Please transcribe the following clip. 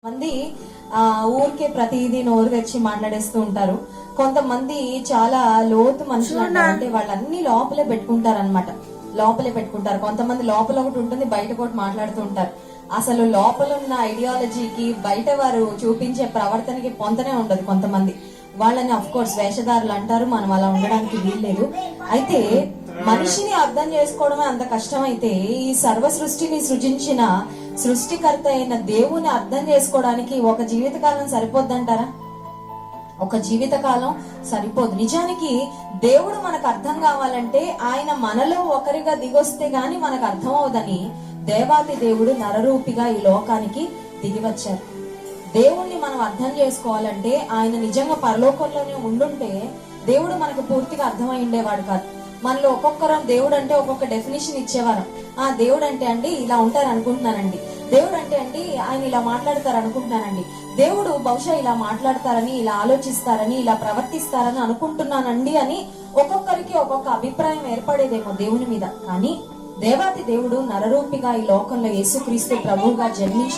మంది ఊరికే ప్రతిదీ నోరు తెచ్చి మాట్లాడేస్తూ ఉంటారు. కొంతమంది చాలా లోతు మనుషులు అంటారు. అంటే వాళ్ళన్ని లోపలే పెట్టుకుంటారు. కొంతమంది లోపల ఒకటి ఉంటుంది, బయట ఒకటి మాట్లాడుతూ ఉంటారు. అసలు లోపల ఉన్న ఐడియాలజీకి బయట వారు చూపించే ప్రవర్తనకి పొంతనే ఉండదు. కొంతమంది వాళ్ళని అఫ్ కోర్స్ వేషధారులు అంటారు. మనం అలా ఉండడానికి వీల్లేదు. అయితే మనిషిని అర్థం చేసుకోవడమే అంత కష్టమైతే ఈ సర్వ సృష్టిని సృజించిన సృష్టికర్త అయిన దేవుని అర్థం చేసుకోవడానికి ఒక జీవితకాలం సరిపోద్దంటారా? ఒక జీవితకాలం సరిపోదు. నిజానికి దేవుడు మనకు అర్థం కావాలంటే ఆయన మనలో ఒకరిగా దిగొస్తే గాని మనకు అర్థం అవదని దేవాతి దేవుడు నరరూపిగా ఈ లోకానికి దిగివచ్చారు. దేవుణ్ణి మనం అర్థం చేసుకోవాలంటే ఆయన నిజంగా పరలోకంలోనే ఉండుంటే దేవుడు మనకు పూర్తిగా అర్థమై ఉండేవాడు కాదు. మనలో ఒక్కొక్కరం దేవుడు అంటే ఒక్కొక్క డెఫినేషన్ ఇచ్చేవారం. దేవుడు అంటే అండి ఇలా ఉంటారు అనుకుంటున్నానండి, దేవుడు అంటే అండి ఆయన ఇలా మాట్లాడతారు అనుకుంటున్నానండి, దేవుడు బహుశా ఇలా మాట్లాడతారని, ఇలా ఆలోచిస్తారని, ఇలా ప్రవర్తిస్తారని అనుకుంటున్నానండి అని ఒక్కొక్కరికి ఒక్కొక్క అభిప్రాయం ఏర్పడేదేమో దేవుని మీద. కానీ దేవాతి దేవుడు నరరూపిగా ఈ లోకంలో యేసుక్రీస్తు ప్రభువుగా జన్మించి